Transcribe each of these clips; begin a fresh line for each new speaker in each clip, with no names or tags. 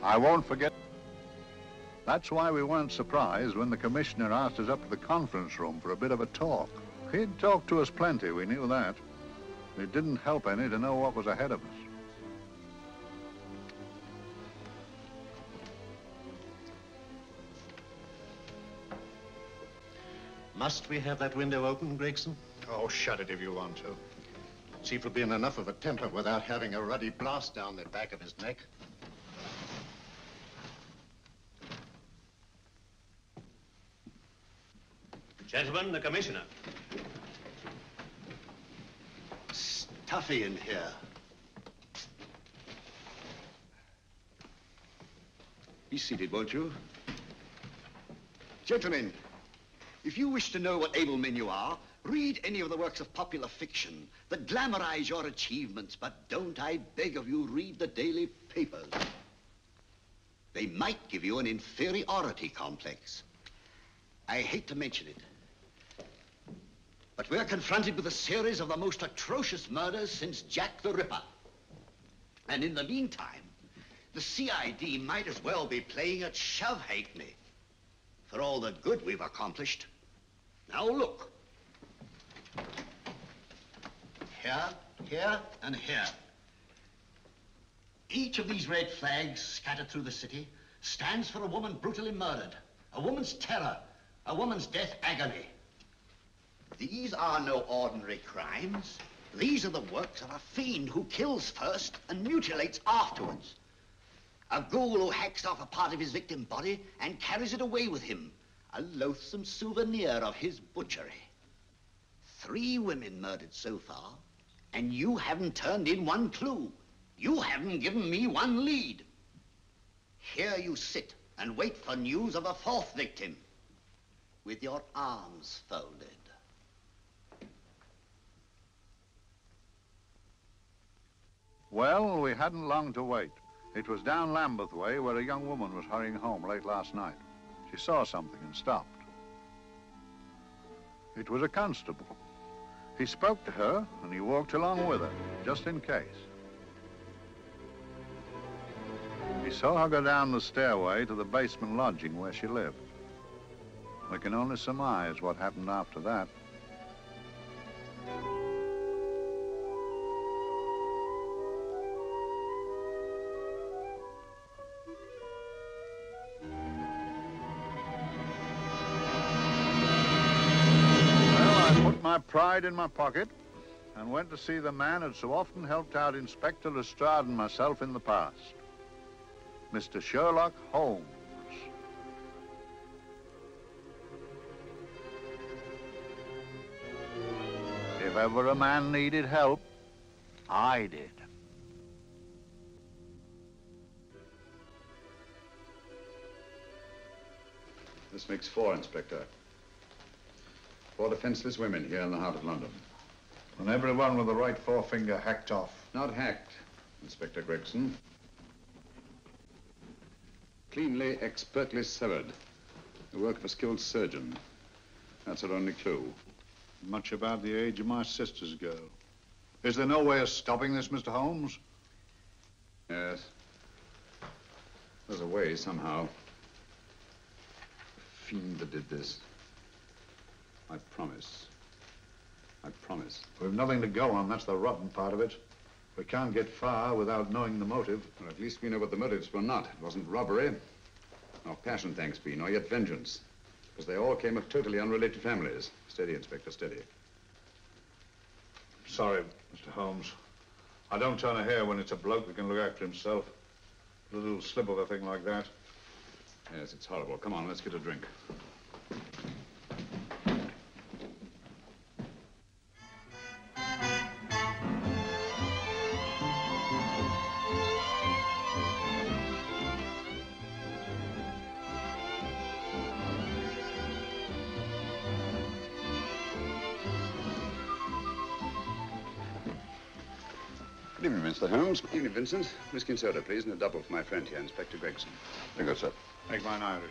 I won't forget. That's why we weren't surprised when the commissioner asked us up to the conference room for a bit of a talk. He'd talked to us plenty, we knew that. It didn't help any to know what was ahead of us.
Must we have that window open, Gregson?
Oh, shut it if you want to. Chief will be in enough of a temper without having a ruddy blast down the back of his neck.
Gentlemen, the commissioner.
Stuffy in here. Be seated, won't you? Gentlemen, if you wish to know what able men you are, read any of the works of popular fiction that glamorize your achievements, but don't, I beg of you, read the daily papers. They might give you an inferiority complex. I hate to mention it, but we're confronted with a series of the most atrocious murders since Jack the Ripper. And in the meantime, the CID might as well be playing at shove halfpenny for all the good we've accomplished. Now look. Here, here, and here. Each of these red flags scattered through the city stands for a woman brutally murdered, a woman's terror, a woman's death agony. These are no ordinary crimes. These are the works of a fiend who kills first and mutilates afterwards. A ghoul who hacks off a part of his victim body and carries it away with him, a loathsome souvenir of his butchery. 3 women murdered so far, and you haven't turned in one clue. You haven't given me one lead. Here you sit and wait for news of a 4th victim, with your arms folded.
Well, we hadn't long to wait. It was down Lambeth Way where a young woman was hurrying home late last night. She saw something and stopped. It was a constable. He spoke to her and he walked along with her, just in case. He saw her go down the stairway to the basement lodging where she lived. We can only surmise what happened after that. My pride in my pocket and went to see the man who'd so often helped out Inspector Lestrade and myself in the past, Mr. Sherlock Holmes. If ever a man needed help, I did.
This makes 4, Inspector. 4 defenseless women here in the heart of London.
And everyone with the right forefinger hacked off.
Not hacked, Inspector Gregson. Cleanly, expertly severed. The work of a skilled surgeon. That's our only clue.
Much about the age of my sister's girl. Is there no way of stopping this, Mr. Holmes?
Yes. There's a way, somehow. The fiend that did this. I promise. I promise.
We've nothing to go on. That's the rotten part of it. We can't get far without knowing the motive.
Well, at least we know what the motives were not. It wasn't robbery, nor passion, thanks be, nor yet vengeance. Because they all came of totally unrelated families. Steady, Inspector, steady.
Sorry, Mr. Holmes. I don't turn a hair when it's a bloke that can look after himself. A little slip of a thing like that.
Yes, it's horrible. Come on, let's get a drink. Good evening, Mr. Holmes. Good evening, Vincent. Whiskey and soda, please, and a double for my friend here, Inspector Gregson.
Very good, sir. Make mine Irish.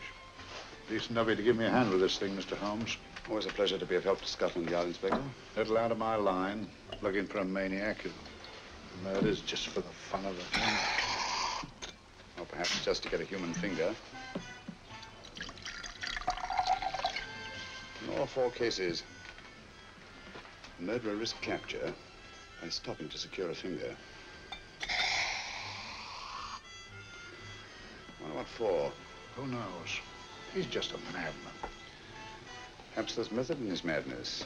Decent of you to give me a hand with this thing, Mr. Holmes.
Always a pleasure to be of help to Scotland Yard, Inspector.
Little out of my line, looking for a maniac who murders just for the fun of it.
Or perhaps just to get a human finger. In all 4 cases, the murderer risked capture by stopping to secure a finger. Wonder what for?
Who knows? He's just a madman.
Perhaps there's method in his madness.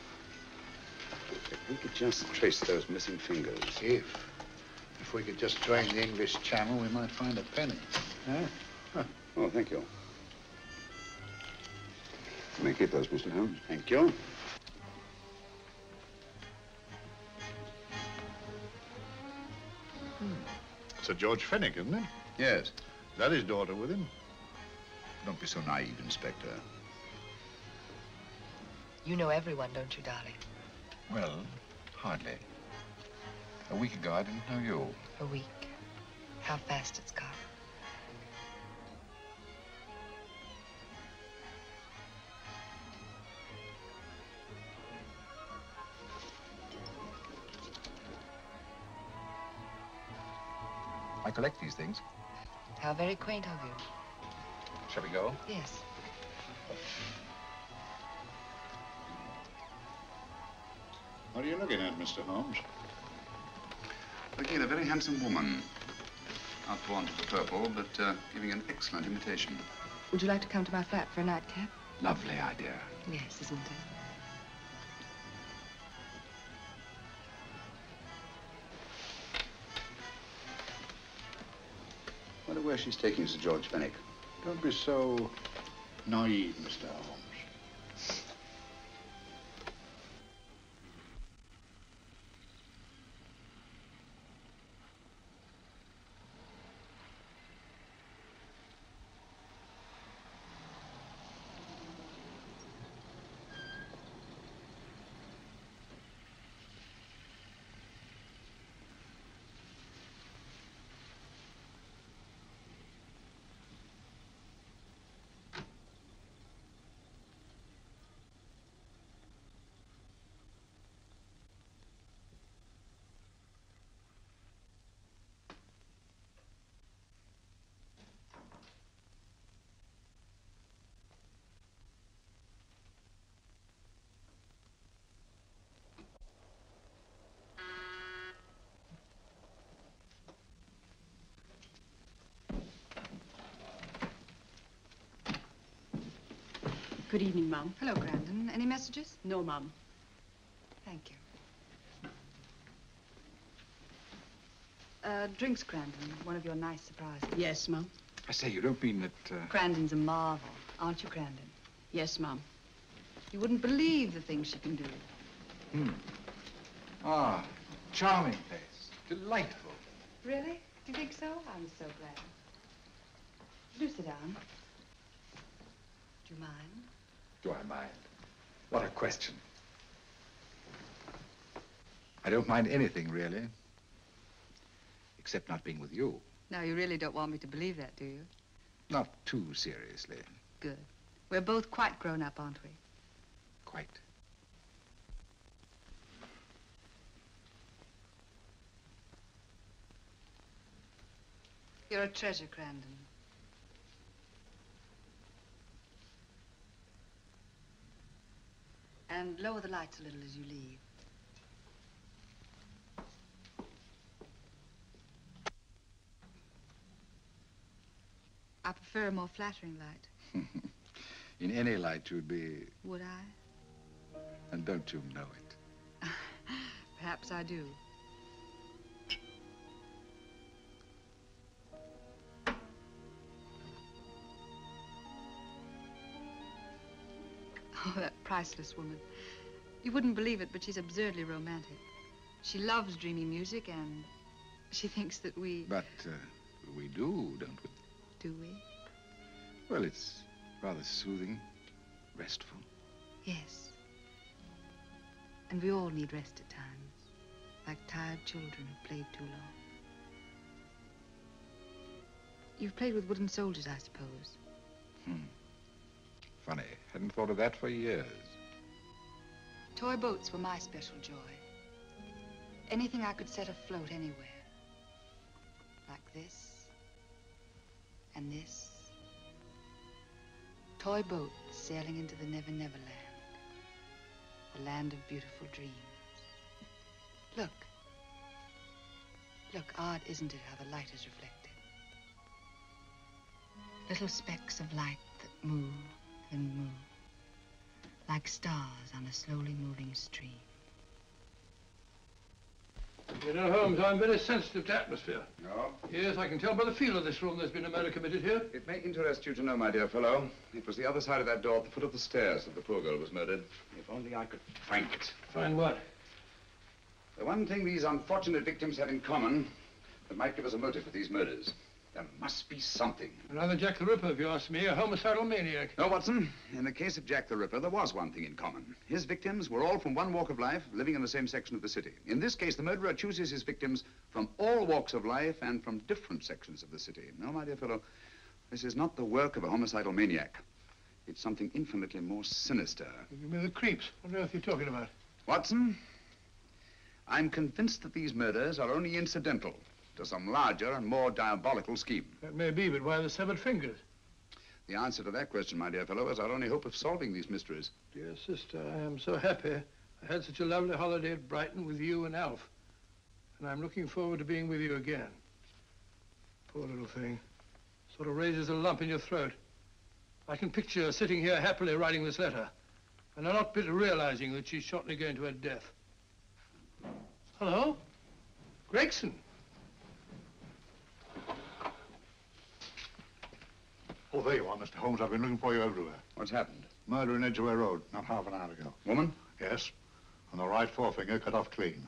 If we could just trace those missing fingers.
If we could just drain the English Channel, we might find a penny. Huh?
Oh, thank you. You may keep those, Mr. Holmes. Thank you.
Sir George Fenwick, isn't it?
Yes.
Is that his daughter with him?
Don't be so naive, Inspector.
You know everyone, don't you, darling?
Well, hardly. A week ago, I didn't know you.
A week. How fast it's gone.
I collect these things.
How very quaint of you.
Shall we go?
Yes.
What are you looking at, Mr. Holmes?
Looking at a very handsome woman. Not for want of the purple, but giving an excellent imitation.
Would you like to come to my flat for a nightcap?
Lovely idea.
Yes, isn't it?
Wonder where she's taking Sir George Fenwick.
Don't be so naive, Mr. Holmes.
Good evening, Mum.
Hello, Grandon. Any messages?
No, Mum.
Thank you. Drinks, Grandon. One of your nice surprises.
Yes, Mum.
I say, you don't mean that,
Grandon's a marvel, aren't you, Grandon?
Yes, Mum.
You wouldn't believe the things she can do.
Ah, charming place. Delightful.
Really? Do you think so? I'm so glad. Do sit down. Do you mind?
Do I mind? What a question. I don't mind anything, really. Except not being with you.
Now, you really don't want me to believe that, do you?
Not too seriously.
Good. We're both quite grown up, aren't we?
Quite.
You're a treasure, Grandon. And lower the lights a little as you leave. I prefer a more flattering light.
In any light, you'd be...
Would I?
And don't you know it?
Perhaps I do. Oh, that priceless woman. You wouldn't believe it, but she's absurdly romantic. She loves dreamy music, and she thinks that we...
But we do, don't we?
Do we?
Well, it's rather soothing, restful.
Yes. And we all need rest at times, like tired children who've played too long. You've played with wooden soldiers, I suppose.
Funny. Hadn't thought of that for years.
Toy boats were my special joy. Anything I could set afloat anywhere. Like this. And this? Toy boat sailing into the Never Never Land. The land of beautiful dreams. Look. Look, odd, isn't it, how the light is reflected? Little specks of light that move and move, like stars on a slowly moving stream.
You know, Holmes, I'm very sensitive to atmosphere.
No?
Yes, I can tell by the feel of this room there's been a murder committed here.
It may interest you to know, my dear fellow, it was the other side of that door at the foot of the stairs that the poor girl was murdered. If only I could find it.
Find what?
The one thing these unfortunate victims have in common that might give us a motive for these murders. There must be something.
Another Jack the Ripper, if you ask me, a homicidal maniac.
No, Watson. In the case of Jack the Ripper, there was one thing in common. His victims were all from one walk of life, living in the same section of the city. In this case, the murderer chooses his victims from all walks of life and from different sections of the city. No, my dear fellow, this is not the work of a homicidal maniac. It's something infinitely more sinister.
You mean the creeps? What on earth are you talking about?
Watson, I'm convinced that these murders are only incidental to some larger and more diabolical scheme.
That may be, but why the severed fingers?
The answer to that question, my dear fellow, is our only hope of solving these mysteries.
Dear sister, I am so happy. I had such a lovely holiday at Brighton with you and Alf. And I'm looking forward to being with you again. Poor little thing. Sort of raises a lump in your throat. I can picture her sitting here happily writing this letter. And I'm not bit realizing that she's shortly going to her death. Hello? Gregson.
Oh, there you are, Mr. Holmes. I've been looking for you everywhere.
What's happened?
Murder in Edgware Road, not half an hour ago.
Woman?
Yes. And the right forefinger cut off clean.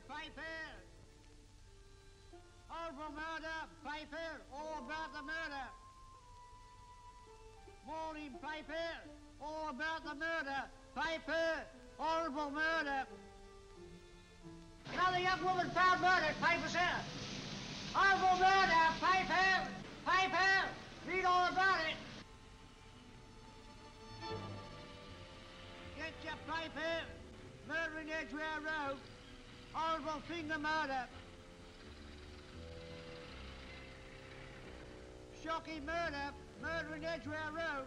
Piper! Horrible murder, Piper! All about the murder! Morning, Piper! All about the murder! Piper! Horrible murder! Another young woman found murdered, Piper, sir! Horrible murder, Piper! Piper! Read all about it! Get your Piper! Murder in Edgware Road! Horrible finger murder. Shocking murder. Murder in Edgware Road.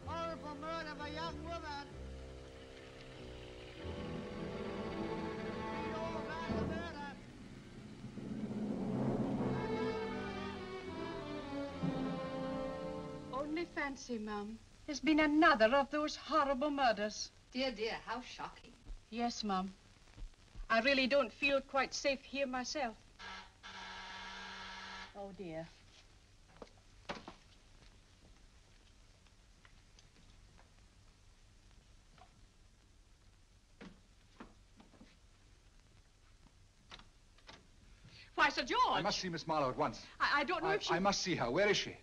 Horrible murder of a young woman. Read all about the murder.
Only fancy, Mum. There's been another of those horrible murders.
Dear, dear, how shocking.
Yes, Mum. I really don't feel quite safe here myself. Oh, dear. Why, Sir George!
I must see Miss Marlowe at once.
I don't know if she...
I must see her. Where is she?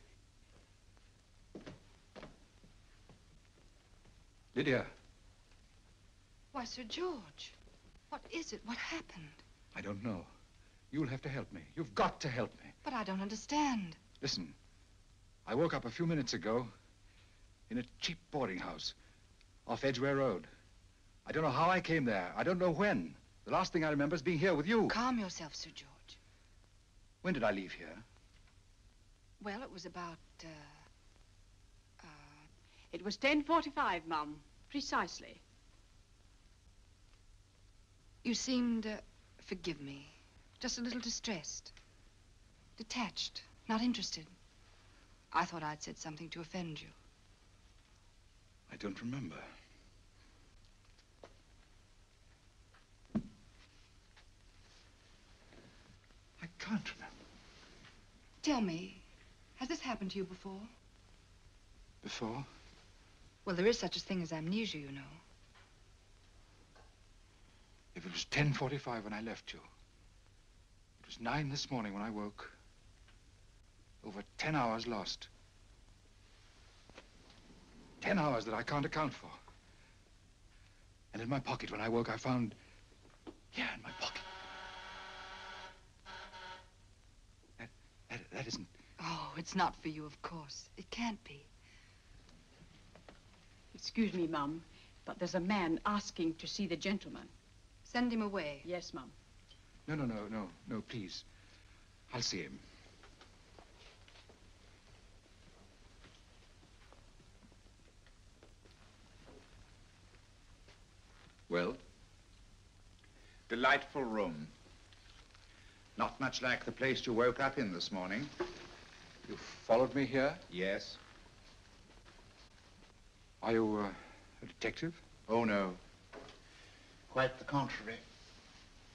Lydia.
Why, Sir George, what is it? What happened?
I don't know. You'll have to help me. You've got to help me.
But I don't understand.
Listen, I woke up a few minutes ago in a cheap boarding house off Edgware Road. I don't know how I came there. I don't know when. The last thing I remember is being here with you.
Calm yourself, Sir George.
When did I leave here?
Well, it was about,
It was 10:45, Mum. Precisely.
You seemed, forgive me, just a little distressed. Detached, not interested. I thought I'd said something to offend you.
I don't remember.
Tell me, has this happened to you before?
Before?
Well, there is such a thing as amnesia, you know.
If it was 10:45 when I left you, it was 9 this morning when I woke. Over 10 hours lost. 10 hours that I can't account for. And in my pocket when I woke, I found... Yeah, in my pocket. That isn't...
Oh, it's not for you, of course. It can't be.
Excuse me, Mum, but there's a man asking to see the gentleman.
Send him away.
Yes, Mum.
No, please. I'll see him.
Well? Delightful room. Not much like the place you woke up in this morning.
You followed me here?
Yes.
Are you a detective?
Oh, no. Quite the contrary.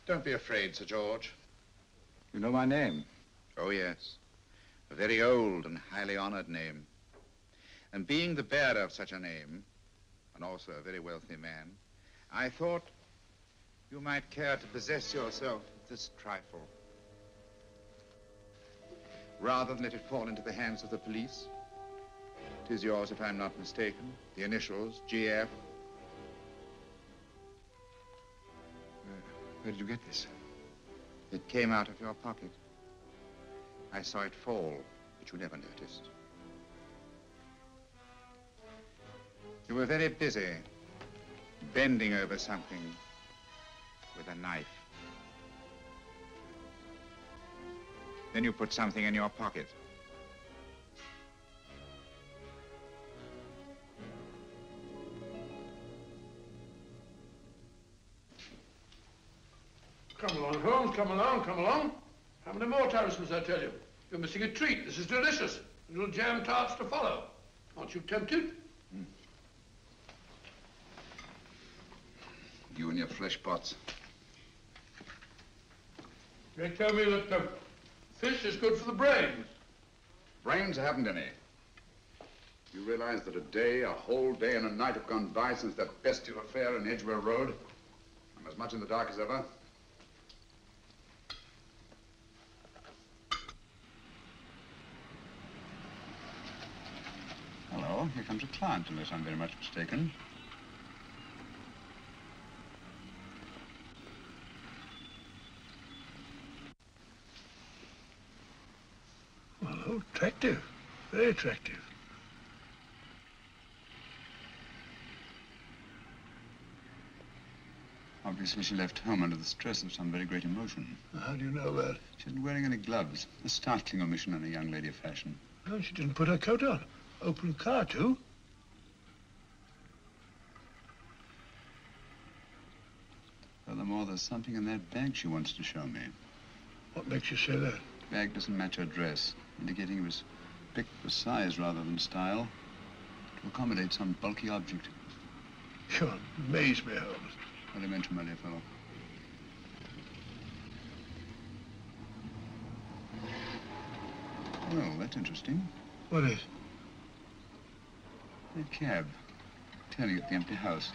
Don't be afraid, Sir George.
You know my name?
Oh, yes. A very old and highly honored name. And being the bearer of such a name, and also a very wealthy man, I thought you might care to possess yourself of this trifle. Rather than let it fall into the hands of the police. It is yours, if I'm not mistaken. The initials, GF.
Where did you get this?
It came out of your pocket. I saw it fall, but you never noticed. You were very busy, bending over something with a knife. Then you put something in your pocket.
Come along, Holmes, come along, come along. How many more times must I tell you? You're missing a treat. This is delicious. Little jam tarts to follow. Aren't you tempted?
You and your flesh pots.
They tell me that the fish is good for the brains.
Brains, I haven't any. You realize that a whole day and a night have gone by since that bestial affair in Edgware Road? I'm as much in the dark as ever. Hello, here comes a client, unless I'm very much mistaken.
Well, attractive. Very attractive.
Obviously, she left home under the stress of some very great emotion.
How do you know that?
She isn't wearing any gloves. A startling omission in a young lady of fashion.
No, she didn't put her coat on. Open car, too.
Furthermore, there's something in that bag she wants to show me.
What makes you say that?
The bag doesn't match her dress, indicating it was picked for size rather than style, to accommodate some bulky object.
You amaze me, Holmes.
What do you mention, my dear fellow? Well, that's interesting.
What is?
A cab, turning at the empty house.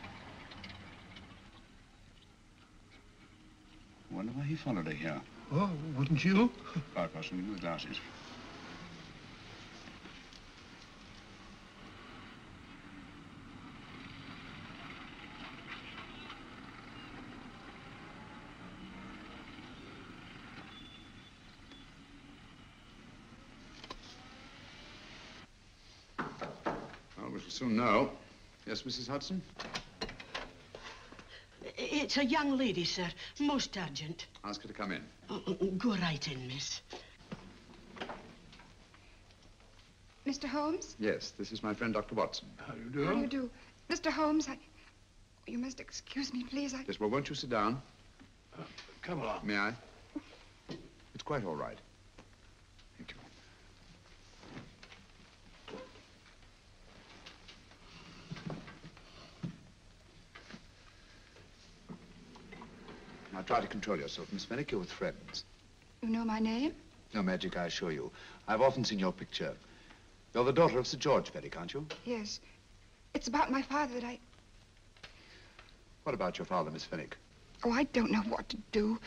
I wonder why he followed her here.
Oh, wouldn't you?
Quite possibly with glasses. Well, we shall soon know. Yes, Mrs. Hudson?
It's a young lady, sir. Most urgent.
Ask her to come in.
Go right in, miss.
Mr. Holmes?
Yes, this is my friend, Dr. Watson.
How do you do?
How do you do? Mr. Holmes, you must excuse me, please.
Yes, well, won't you sit down?
Come along.
May I? It's quite all right. Thank you. Now, try to control yourself, Miss Fenwick. You're with friends.
You know my name?
No magic, I assure you. I've often seen your picture. You're the daughter of Sir George Fenwick, aren't you?
Yes. It's about my father that I...
What about your father, Miss Fenwick?
Oh, I don't know what to do.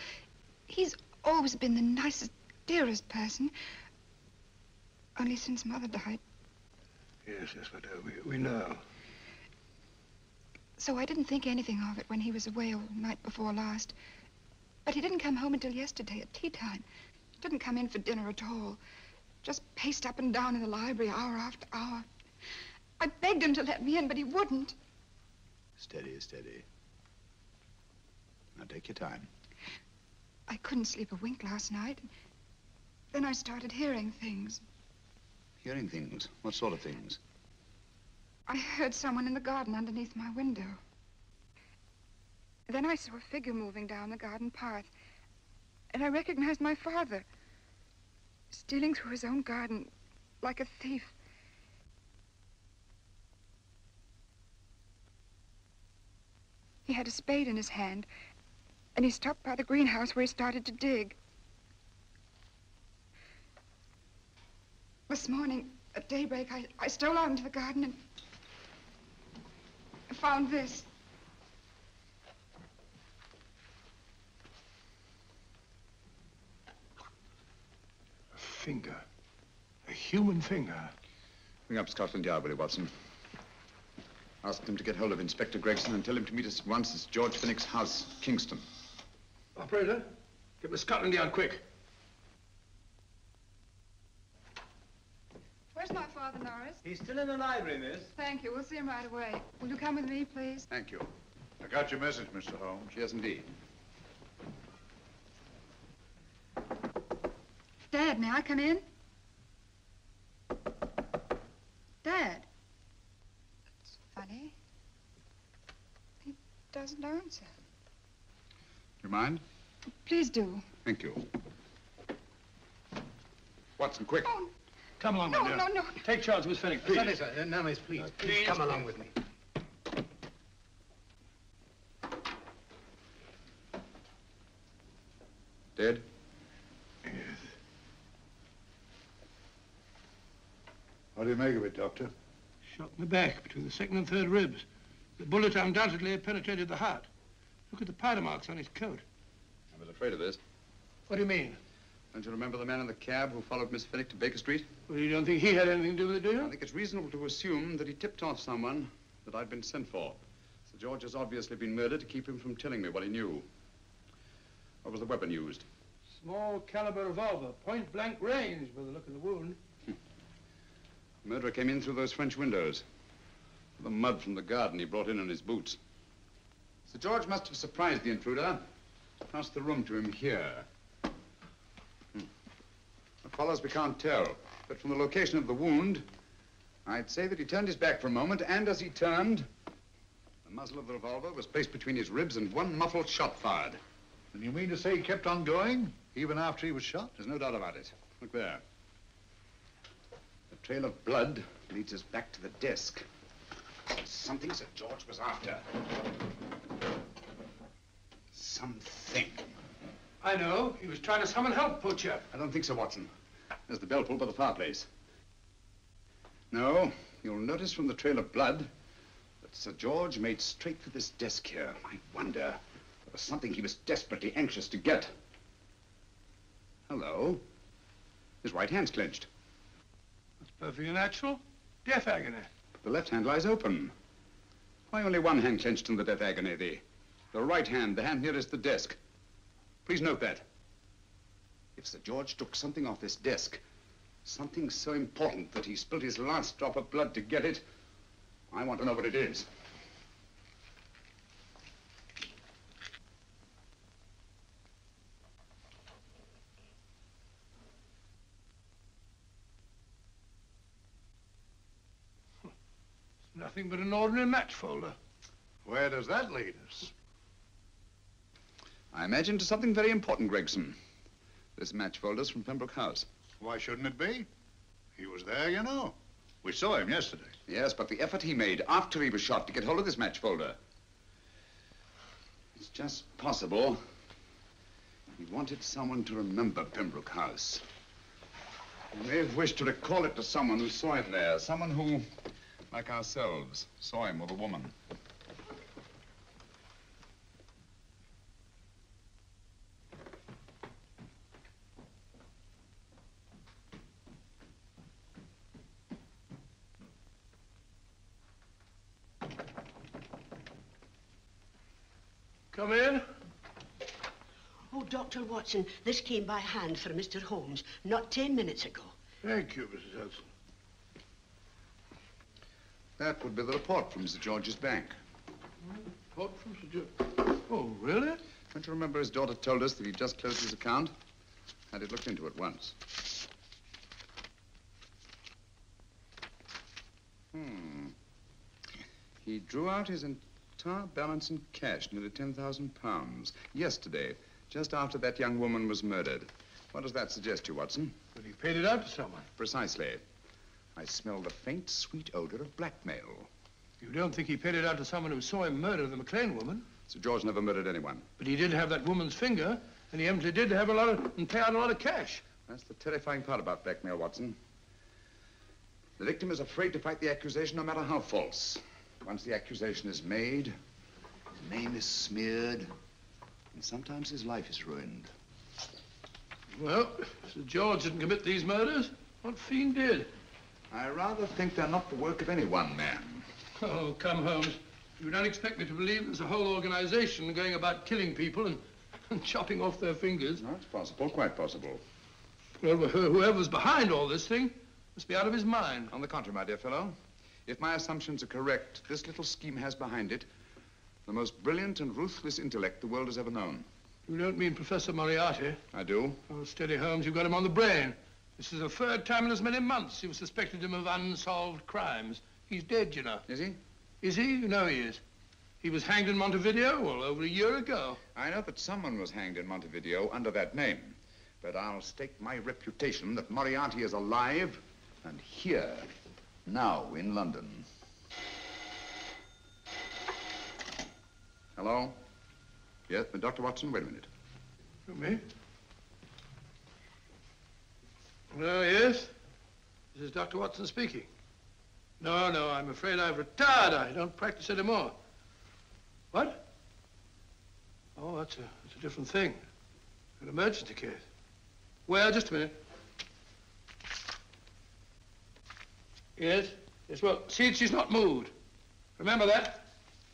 He's always been the nicest, dearest person. Only since Mother died.
Yes, but we know.
So I didn't think anything of it when he was away all night before last. But he didn't come home until yesterday at tea time. Didn't come in for dinner at all. Just paced up and down in the library hour after hour. I begged him to let me in, but he wouldn't.
Steady, steady. Now take your time.
I couldn't sleep a wink last night. Then I started hearing things.
Hearing things? What sort of things?
I heard someone in the garden underneath my window. Then I saw a figure moving down the garden path. And I recognized my father. Stealing through his own garden like a thief. He had a spade in his hand. And he stopped by the greenhouse where he started to dig. This morning, at daybreak, I stole out into the garden and found this.
A finger. A human finger.
Ring up Scotland Yard, will you, Watson? Ask them to get hold of Inspector Gregson and tell him to meet us at once at George Fenwick's house, Kingston.
Operator, get the Scotland Yard quick.
Where's my father, Norris?
He's still in the library, miss.
Thank you. We'll see him right away. Will you come with me, please?
Thank you.
I got your message, Mr. Holmes.
Yes, indeed.
Dad, may I come in? Dad. That's funny. He doesn't answer.
You mind?
Please do.
Thank you. Watson, quick.
Oh,
Come along,
no,
my dear.
no, no.
Take charge, Miss Fenwick, please.
Sorry, sir. Now, miss, please. Please come along with me.
Dead?
Yes.
What do you make of it, Doctor?
Shot in the back, between the second and third ribs. The bullet undoubtedly penetrated the heart. Look at the powder marks on his coat.
I was afraid of this.
What do you mean?
Don't you remember the man in the cab who followed Miss Fenwick to Baker Street?
Well, you don't think he had anything to do with it, do you?
I think it's reasonable to assume that he tipped off someone that I'd been sent for. Sir George has obviously been murdered to keep him from telling me what he knew. What was the weapon used?
Small caliber revolver, point blank range by the look of the wound.
The murderer came in through those French windows. The mud from the garden he brought in on his boots. Sir George must have surprised the intruder. Crossed the room to him here. What follows we can't tell. But from the location of the wound, I'd say that he turned his back for a moment, and as he turned, the muzzle of the revolver was placed between his ribs and one muffled shot fired.
And you mean to say he kept on going, even after he was shot?
There's no doubt about it. Look there. The trail of blood leads us back to the desk. Something Sir George was after. Something.
I know. He was trying to summon help, poor chap.
I don't think so, Watson. There's the bell pull by the fireplace. No, you'll notice from the trail of blood that Sir George made straight for this desk here. I wonder, there was something he was desperately anxious to get. Hello. His right hand's clenched.
That's perfectly natural. Death agony.
But the left hand lies open. Why only one hand clenched in the death agony? The right hand, the hand nearest the desk. Please note that. If Sir George took something off this desk, something so important that he spilled his last drop of blood to get it, I want to know what it is.
It's nothing but an ordinary match folder.
Where does that lead us?
I imagine to something very important, Gregson. This match folder's from Pembroke House.
Why shouldn't it be? He was there, you know. We saw him yesterday.
Yes, but the effort he made after he was shot to get hold of this match folder. It's just possible he wanted someone to remember Pembroke House. You may have wished to recall it to someone who saw him there. Someone who, like ourselves, saw him with a woman.
Come in.
Oh, Dr. Watson, this came by hand for Mr. Holmes not 10 minutes ago.
Thank you, Mrs. Hudson.
That would be the report from Mr. George's bank.
Report from Sir George. Oh, really?
Don't you remember his daughter told us that he'd just closed his account? Had it looked into at once. He drew out his entire balance in cash, nearly £10,000, yesterday, just after that young woman was murdered. What does that suggest you, Watson?
But he paid it out to someone.
Precisely. I smell the faint, sweet odor of blackmail.
You don't think he paid it out to someone who saw him murder the McLean woman?
Sir George never murdered anyone.
But he did have that woman's finger, and he empty did have and pay out a lot of cash.
That's the terrifying part about blackmail, Watson. The victim is afraid to fight the accusation, no matter how false. Once the accusation is made, his name is smeared, and sometimes his life is ruined.
Well, Sir George didn't commit these murders. What fiend did?
I rather think they're not the work of any one man.
Oh, come, Holmes. You don't expect me to believe there's a whole organization going about killing people and chopping off their fingers?
No, it's possible, quite possible.
Well, whoever's behind all this thing must be out of his mind.
On the contrary, my dear fellow, if my assumptions are correct, this little scheme has behind it the most brilliant and ruthless intellect the world has ever known.
You don't mean Professor Moriarty?
I do.
Oh, steady, Holmes. You've got him on the brain. This is the third time in as many months you've suspected him of unsolved crimes. He's dead, you know.
Is he?
Is he? You know he is. He was hanged in Montevideo, well, over a year ago.
I know that someone was hanged in Montevideo under that name. But I'll stake my reputation that Moriarty is alive and here, now in London. Hello? Yes, Dr. Watson, wait a minute.
You me? Oh, yes? This is Dr. Watson speaking. No, I'm afraid I've retired. I don't practice anymore. What? Oh, that's a different thing. An emergency case. Well, just a minute. Yes? Yes, well, see that she's not moved. Remember that?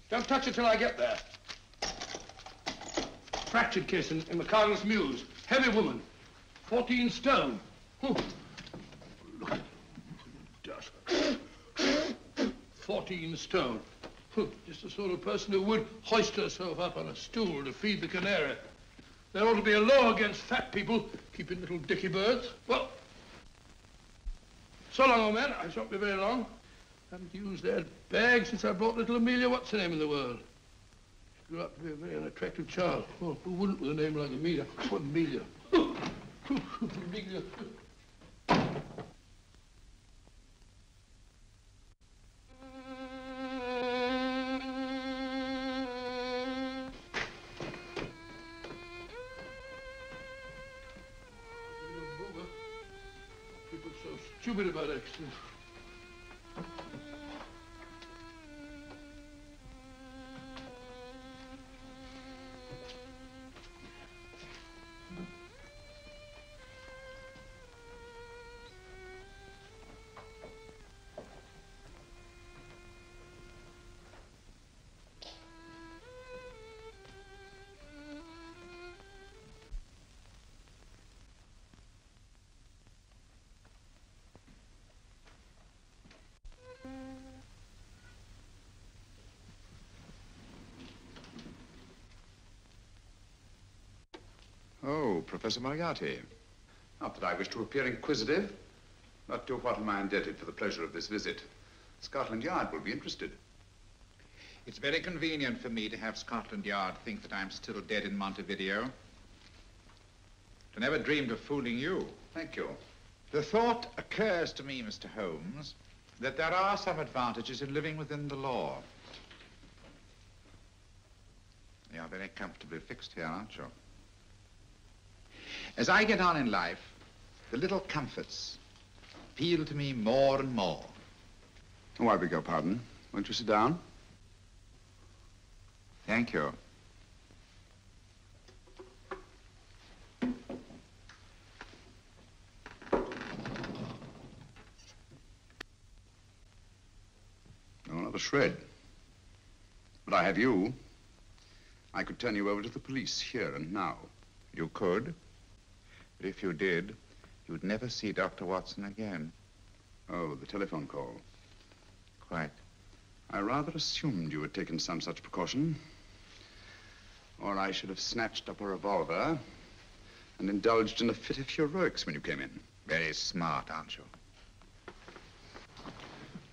Don't touch her till I get there. Fractured case in McCardle's Mews. Heavy woman. 14 stone. Oh. Look at dust. 14 stone. Just the sort of person who would hoist herself up on a stool to feed the canary. There ought to be a law against fat people keeping little dicky birds. Well, so long, old man. I shan't be very long. Haven't used that bag since I brought little Amelia. What's her name in the world? She grew up to be a very unattractive child. Well, who wouldn't with a name like Amelia? Oh, Amelia. Amelia. Stupid about accidents.
Oh, Professor Moriarty. Not that I wish to appear inquisitive, but to what am I indebted for the pleasure of this visit? Scotland Yard will be interested.
It's very convenient for me to have Scotland Yard think that I'm still dead in Montevideo. I never dreamed of fooling you.
Thank you.
The thought occurs to me, Mr. Holmes, that there are some advantages in living within the law. You're very comfortably fixed here, aren't you? As I get on in life, the little comforts appeal to me more and more.
Oh, I beg your pardon. Won't you sit down?
Thank you.
No, not a shred. But I have you. I could turn you over to the police here and now.
You could. But if you did, you'd never see Dr. Watson again.
Oh, the telephone call.
Quite.
I rather assumed you had taken some such precaution. Or I should have snatched up a revolver and indulged in a fit of heroics when you came in.
Very smart, aren't you?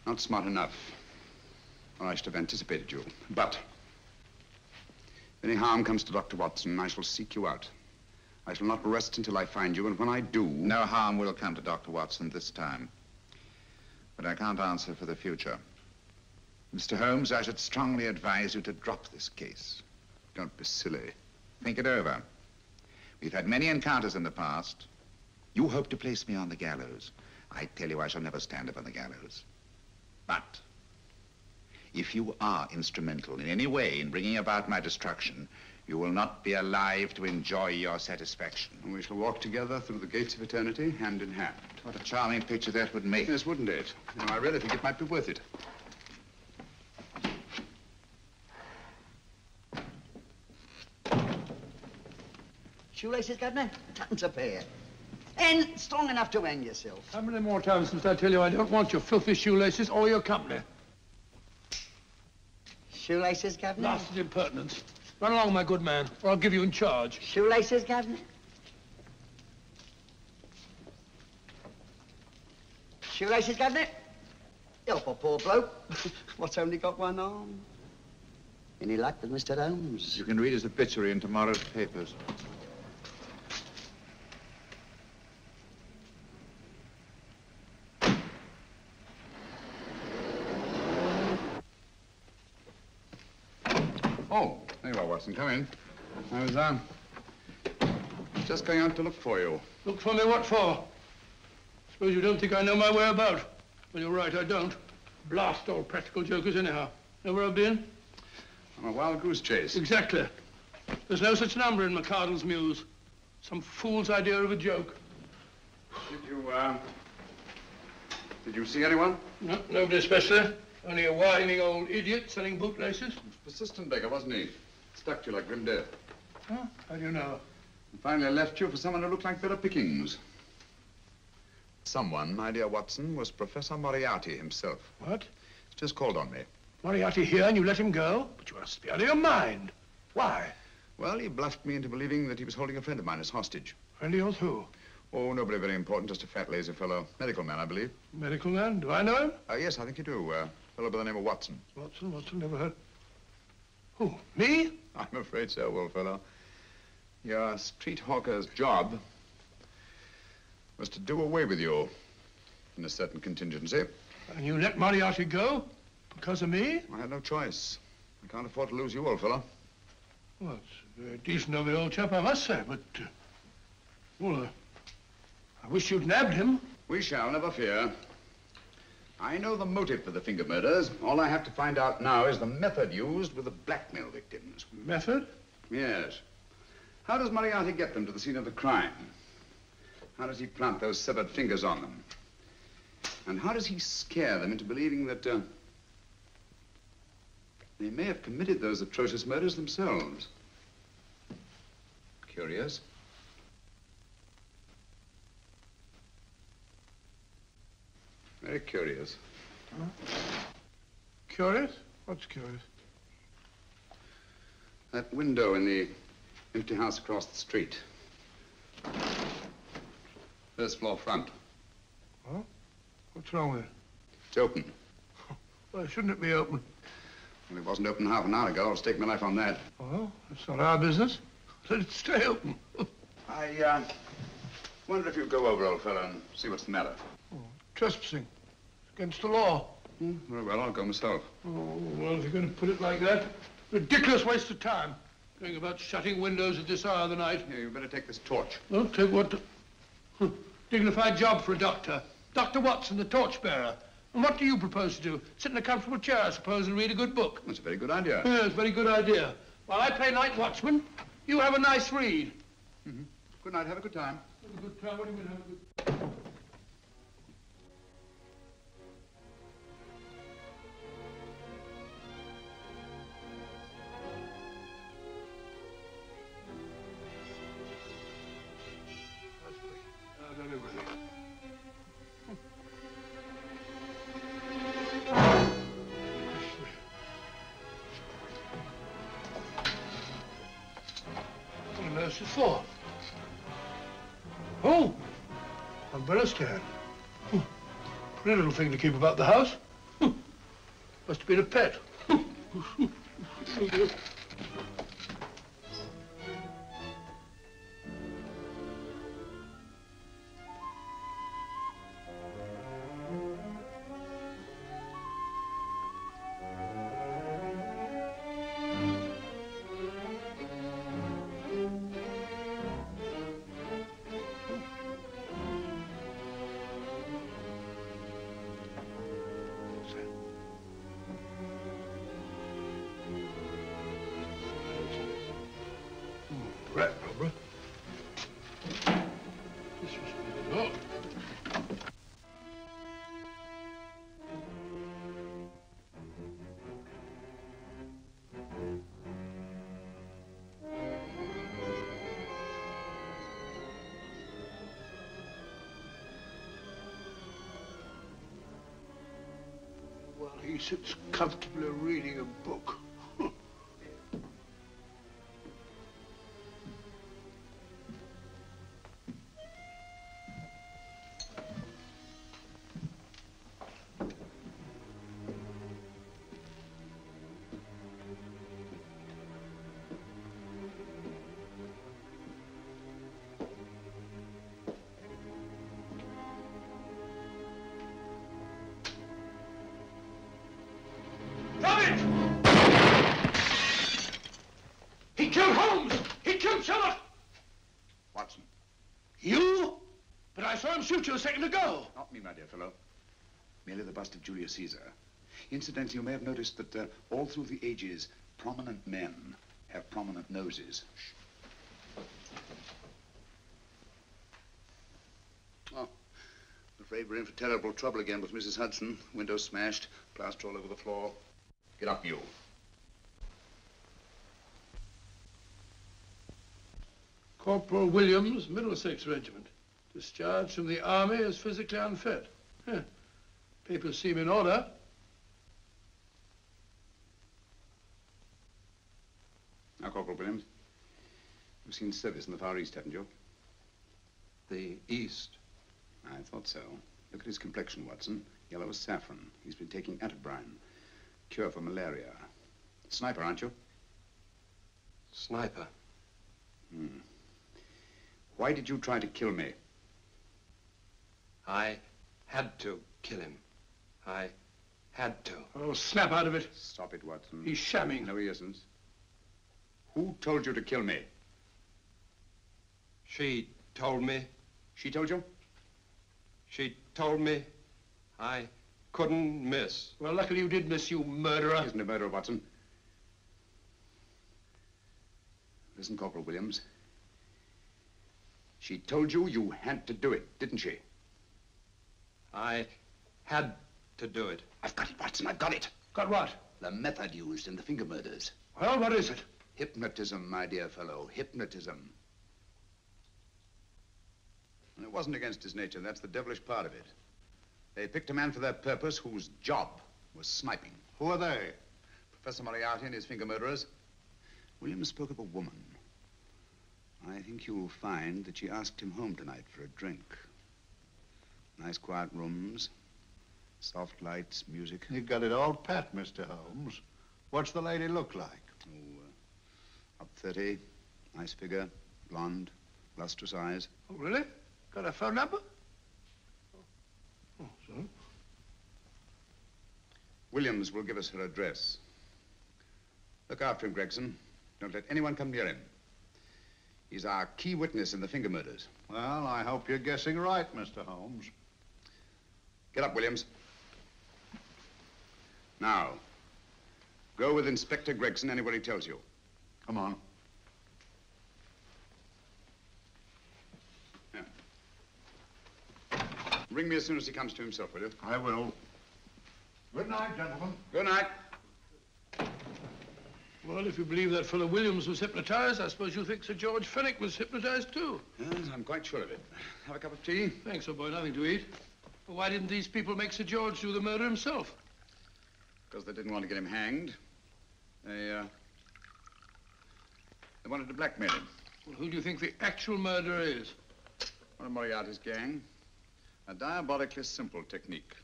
Not smart enough. Or I should have anticipated you. But if any harm comes to Dr. Watson, I shall seek you out. I shall not rest until I find you, and when I do...
No harm will come to Dr. Watson this time. But I can't answer for the future. Mr. Holmes, I should strongly advise you to drop this case.
Don't be silly.
Think it over. We've had many encounters in the past. You hope to place me on the gallows. I tell you I shall never stand upon the gallows. But if you are instrumental in any way in bringing about my destruction, you will not be alive to enjoy your satisfaction.
And we shall walk together through the gates of eternity, hand in hand.
What a charming picture that would make.
Yes, wouldn't it? You know, I really think it might be worth it.
Shoelaces, Governor? Tuppence a pair. And strong enough to hang yourself.
How many more times must I tell you I don't want your filthy shoelaces or your company?
Shoelaces, Governor?
Blasted impertinence. Run along, my good man, or I'll give you in charge.
Shoelaces, Governor? Shoelaces, Governor? Help a poor bloke. What's only got one arm? Any luck with Mr. Holmes?
You can read his obituary in tomorrow's papers.
Oh, there you are, Watson. Come in. I was, just going out to look for you.
Look for me what for? Suppose you don't think I know my way about. Well, you're right, I don't. Blast all practical jokers anyhow. Know where I've been?
On a wild goose chase.
Exactly. There's no such number in McCardle's Muse. Some fool's idea of a joke.
Did you see anyone?
No, nobody especially. Only a whining old idiot selling bootlaces.
Persistent beggar, wasn't he? Stuck to you like grim death.
Huh? How do you know?
And finally left you for someone who looked like better pickings. Someone, my dear Watson, was Professor Moriarty himself.
What?
He's just called on me.
Moriarty here and you let him go? But you must be out of your mind. Why?
Well, he bluffed me into believing that he was holding a friend of mine as hostage.
Friend of yours who?
Oh, nobody very important, just a fat, lazy fellow. Medical man, I believe.
Medical man? Do I know him?
Yes, I think you do. A fellow by the name of Watson.
Watson, never heard. Who, me?
I'm afraid so, old fellow. Your street hawker's job was to do away with you in a certain contingency.
And you let Moriarty go? Because of me?
I had no choice. I can't afford to lose you, old fellow.
Well, it's very decent of the old chap, I must say, but... well, I wish you'd nabbed him.
We shall, never fear. I know the motive for the finger murders. All I have to find out now is the method used with the blackmail victims.
Method?
Yes. How does Moriarty get them to the scene of the crime? How does he plant those severed fingers on them? And how does he scare them into believing that they may have committed those atrocious murders themselves? Curious. Very curious.
Huh? Curious? What's curious?
That window in the empty house across the street. First floor front.
Huh? What's wrong with it?
It's open.
Why shouldn't it be open?
Well, it wasn't open half an hour ago. I'll stake my life on that.
Well, that's not our business. Let it stay open.
I wonder if you'd go over, old fellow, and see what's the matter.
Oh, trespassing. Against the law.
Very well, I'll go myself.
Oh, well, if you're going to put it like that, ridiculous waste of time. Going about shutting windows at this hour of the night.
Here, you better take this torch.
Well, take what? Dignified job for a doctor. Dr. Watson, the torchbearer. And what do you propose to do? Sit in a comfortable chair, I suppose, and read a good book?
That's a very good idea.
Yes, a very good idea. While I play night watchman, you have a nice read.
Mm-hmm. Good night. Have a good time.
Have a good time. What do you mean, have a good... For? Oh, umbrella stand. Pretty little thing to keep about the house. Must have been a pet. He sits comfortably reading a book. He killed Holmes! He killed Sherlock!
Watson.
You? But I saw him shoot you a second ago.
Not me, my dear fellow. Merely the bust of Julius Caesar. Incidentally, you may have noticed that all through the ages, prominent men have prominent noses. Oh, I'm afraid we're in for terrible trouble again with Mrs. Hudson. Window smashed, plaster all over the floor. Get up, you.
Corporal Williams, Middlesex Regiment. Discharged from the army as physically unfit. Huh. Papers seem in order.
Now, Corporal Williams, you've seen service in the Far East, haven't you?
The East?
I thought so. Look at his complexion, Watson. Yellow as saffron. He's been taking atabrine. Cure for malaria. Sniper, aren't you?
Sniper?
Hmm. Why did you try to kill me?
I had to kill him. I had to.
Oh, snap out of it.
Stop it, Watson.
He's shamming.
No, he isn't. Who told you to kill me?
She told me.
She told you?
She told me I couldn't miss.
Well, luckily you did miss, you murderer.
He isn't a murderer, Watson. Listen, Corporal Williams. She told you you had to do it, didn't she?
I had to do it.
I've got it, Watson, I've got it.
Got what?
The method used in the finger murders.
Well, what is it?
Hypnotism, my dear fellow, hypnotism. And it wasn't against his nature, that's the devilish part of it. They picked a man for their purpose whose job was sniping.
Who are they?
Professor Moriarty and his finger murderers. Williams spoke of a woman. I think you'll find that she asked him home tonight for a drink. Nice quiet rooms, soft lights, music.
You got it all pat, Mr. Holmes. What's the lady look like?
Oh, up 30, nice figure, blonde, lustrous eyes.
Oh, really? Got a phone number? Oh, so?
Williams will give us her address. Look after him, Gregson. Don't let anyone come near him. He's our key witness in the finger murders.
Well, I hope you're guessing right, Mr. Holmes.
Get up, Williams. Now, go with Inspector Gregson anywhere he tells you.
Come on.
Yeah. Ring me as soon as he comes to himself, will you?
I will. Good night, gentlemen.
Good night.
Well, if you believe that fellow Williams was hypnotized, I suppose you think Sir George Fenwick was hypnotized too.
Yes, I'm quite sure of it. Have a cup of tea?
Thanks, old boy. Nothing to eat. Well, why didn't these people make Sir George do the murder himself?
Because they didn't want to get him hanged. They wanted to blackmail him.
Well, who do you think the actual murderer is?
One of Moriarty's gang. A diabolically simple technique.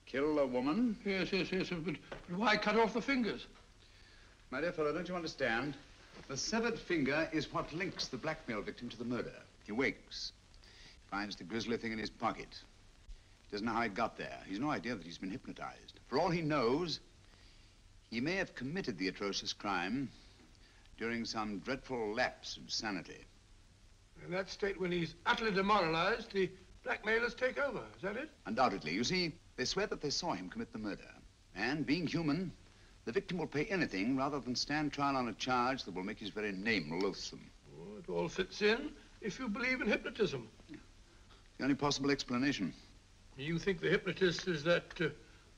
Kill a woman.
Yes, but why cut off the fingers?
My dear fellow, don't you understand? The severed finger is what links the blackmail victim to the murder. He wakes, finds the grisly thing in his pocket. He doesn't know how it got there. He's no idea that he's been hypnotized. For all he knows, he may have committed the atrocious crime during some dreadful lapse of sanity.
In that state, when he's utterly demoralized, the blackmailers take over. Is that it?
Undoubtedly. You see, they swear that they saw him commit the murder. And being human, the victim will pay anything rather than stand trial on a charge that will make his very name loathsome.
Oh, it all fits in if you believe in hypnotism.
The only possible explanation.
You think the hypnotist is that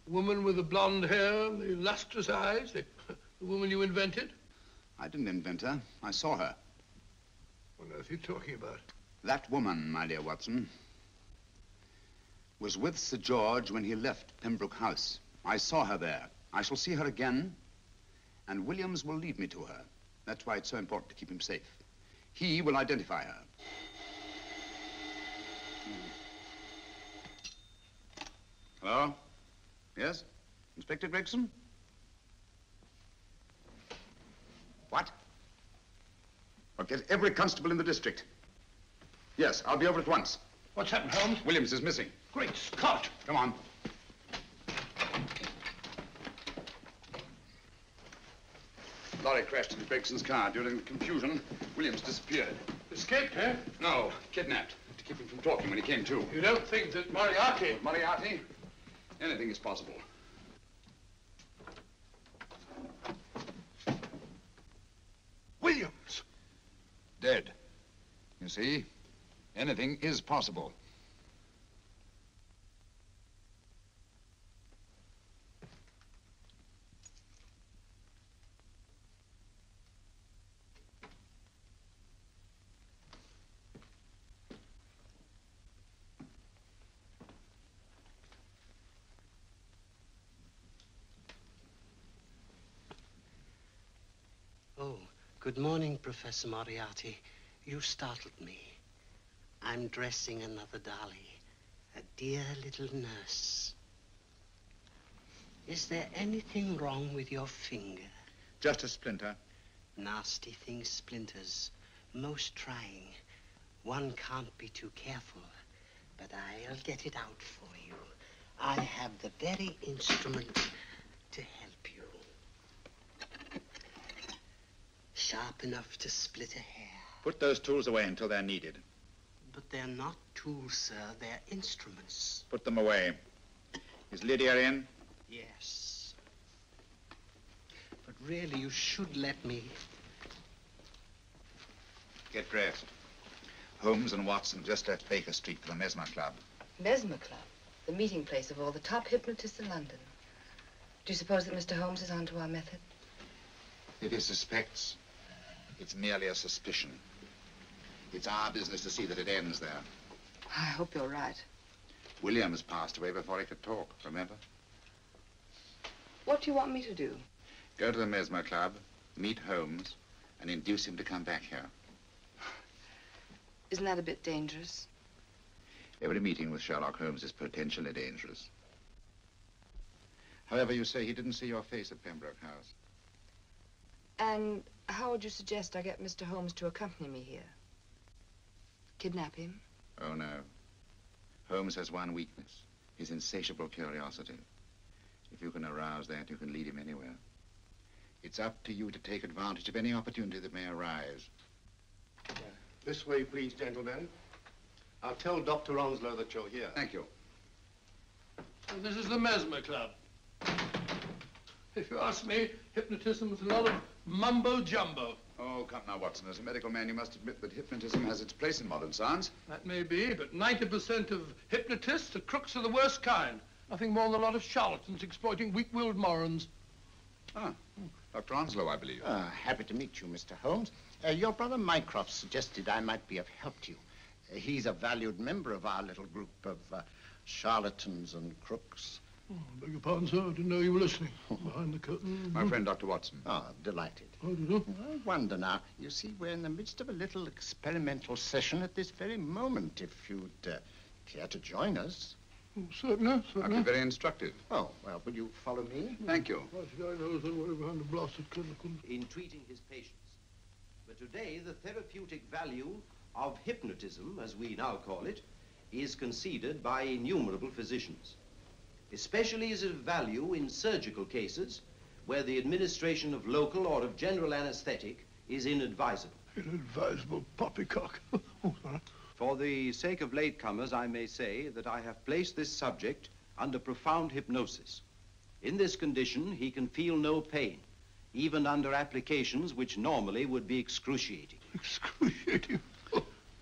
woman with the blonde hair, the lustrous eyes, the woman you invented?
I didn't invent her. I saw her.
What on earth are you talking about?
That woman, my dear Watson, was with Sir George when he left Pembroke House. I saw her there. I shall see her again, and Williams will lead me to her. That's why it's so important to keep him safe. He will identify her. Hello? Yes? Inspector Gregson? What? I'll get every constable in the district. Yes, I'll be over at once.
What's happened, Holmes?
Williams is missing.
Great Scott!
Come on. Lorry crashed into Gregson's car. During the confusion, Williams disappeared.
Escaped, eh?
No, kidnapped. To keep him from talking when he came to.
You don't think that Moriarty...
Moriarty? Anything is possible.
Williams!
Dead. You see, anything is possible.
Oh, good morning, Professor Moriarty. You startled me. I'm dressing another dolly, a dear little nurse. Is there anything wrong with your finger?
Just a splinter.
Nasty thing, splinters. Most trying. One can't be too careful, but I'll get it out for you. I have the very instrument to help you. Sharp enough to split a hair.
Put those tools away until they're needed.
But they're not tools, sir. They're instruments.
Put them away. Is Lydia in?
Yes. But really, you should let me.
Get dressed. Holmes and Watson just left Baker Street for the Mesmer Club.
Mesmer Club? The meeting place of all the top hypnotists in London. Do you suppose that Mr. Holmes is onto our method?
If he suspects, it's merely a suspicion. It's our business to see that it ends there.
I hope you're right.
Williams passed away before he could talk, remember?
What do you want me to do?
Go to the Mesmer Club, meet Holmes, and induce him to come back here.
Isn't that a bit dangerous?
Every meeting with Sherlock Holmes is potentially dangerous. However, you say he didn't see your face at Pembroke House.
And how would you suggest I get Mr. Holmes to accompany me here? Kidnap him?
Oh, no. Holmes has one weakness, his insatiable curiosity. If you can arouse that, you can lead him anywhere. It's up to you to take advantage of any opportunity that may arise.
This way, please, gentlemen. I'll tell Dr. Onslow that you're here.
Thank you.
And this is the Mesmer Club. If you ask me, hypnotism is a lot of mumbo-jumbo.
Oh, come now, Watson. As a medical man, you must admit that hypnotism has its place in modern science.
That may be, but 90% of hypnotists are crooks of the worst kind. Nothing more than a lot of charlatans exploiting weak-willed morons.
Ah, Dr. Onslow, I believe.
Happy to meet you, Mr. Holmes. Your brother Mycroft suggested I might be of help to you. He's a valued member of our little group of charlatans and crooks.
Oh, beg your pardon, sir. I didn't know you were listening. Behind the curtain.
My friend, Dr. Watson.
Oh, delighted.
How do you do?
I wonder now. You see, we're in the midst of a little experimental session at this very moment. If you'd care to join us.
Oh, certainly, certainly.
That'd be very instructive.
Oh, well, will you follow me?
Thank you.
Why should I know then what behind the blasted curtain?
In treating his patients. But today, the therapeutic value of hypnotism, as we now call it, is conceded by innumerable physicians. Especially is it of value in surgical cases where the administration of local or of general anesthetic is inadvisable.
Inadvisable poppycock. Oh, sorry.
For the sake of latecomers, I may say that I have placed this subject under profound hypnosis. In this condition, he can feel no pain, even under applications which normally would be excruciating.
Excruciating?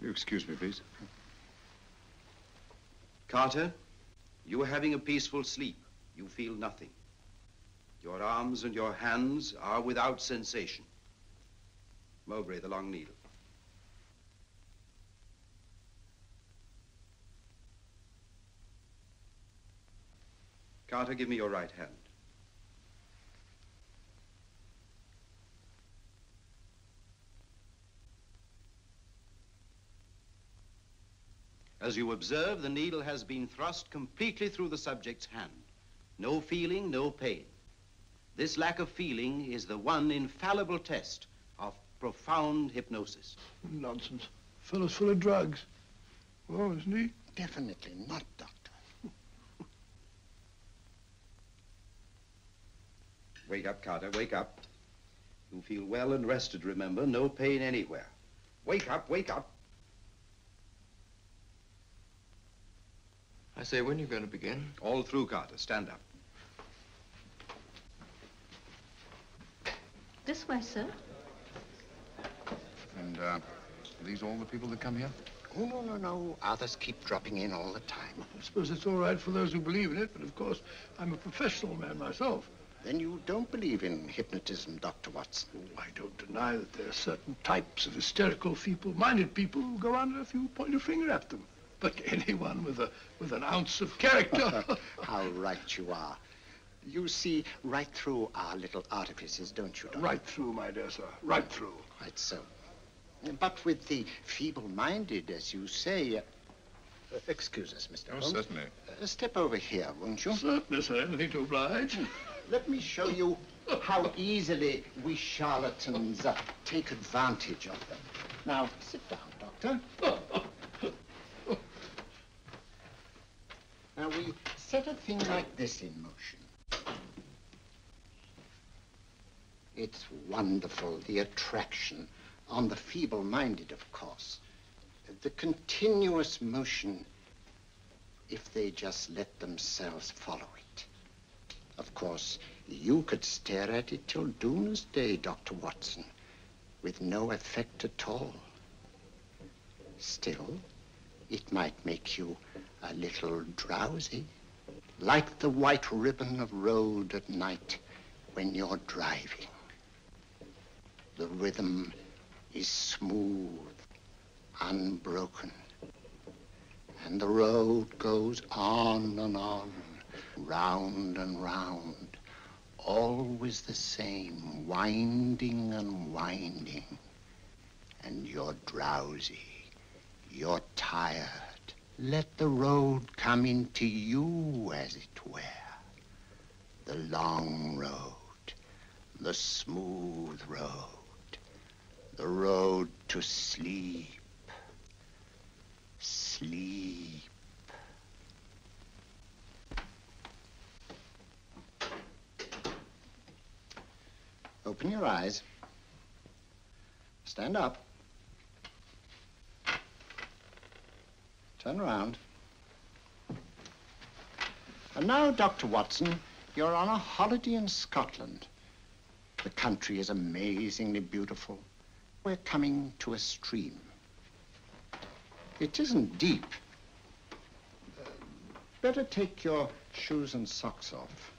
You excuse me, please.
Carter, you are having a peaceful sleep. You feel nothing. Your arms and your hands are without sensation. Mowbray, the long needle. Carter, give me your right hand. As you observe, the needle has been thrust completely through the subject's hand. No feeling, no pain. This lack of feeling is the one infallible test of profound hypnosis.
Nonsense. Fellow's full of drugs. Oh, isn't he?
Definitely not, Doctor.
Wake up, Carter, wake up. You feel well and rested, remember. No pain anywhere. Wake up, wake up.
I say, when are you going to begin?
All through, Carter. Stand up.
This way, sir.
And, are these all the people that come here?
Oh, no, no, no. Others keep dropping in all the time.
I suppose it's all right for those who believe in it, but of course, I'm a professional man myself.
Then you don't believe in hypnotism, Dr. Watson?
I don't deny that there are certain types of hysterical, feeble-minded people who go on if you point your finger at them. But anyone with an ounce of character...
How right you are. You see right through our little artifices, don't you, Doctor?
Right through, my dear sir. Right through.
Quite so. But with the feeble-minded, as you say... excuse us, Mr. Holmes.
Certainly.
Step over here, won't you?
Certainly, sir. Anything to oblige.
Let me show you how easily we charlatans take advantage of them. Now, sit down, Doctor. Now, we set a thing like this in motion. It's wonderful, the attraction on the feeble-minded, of course. The continuous motion, if they just let themselves follow it. Of course, you could stare at it till doomsday, Dr. Watson, with no effect at all. Still, it might make you a little drowsy, like the white ribbon of road at night when you're driving. The rhythm is smooth, unbroken, and the road goes on and on, round and round, always the same, winding and winding. And you're drowsy, you're tired. Let the road come into you, as it were. The long road, the smooth road, the road to sleep. Sleep. Open your eyes. Stand up. Turn around. And now, Dr. Watson, you're on a holiday in Scotland. The country is amazingly beautiful. We're coming to a stream. It isn't deep. Better take your shoes and socks off.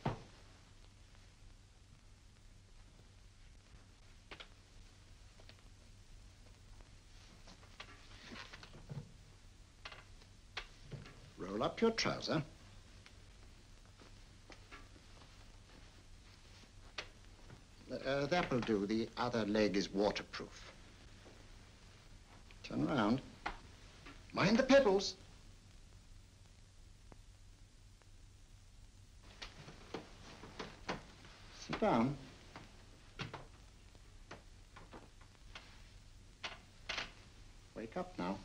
Roll up your trouser. That will do. The other leg is waterproof. Turn round. Mind the pedals. Sit down. Wake up now.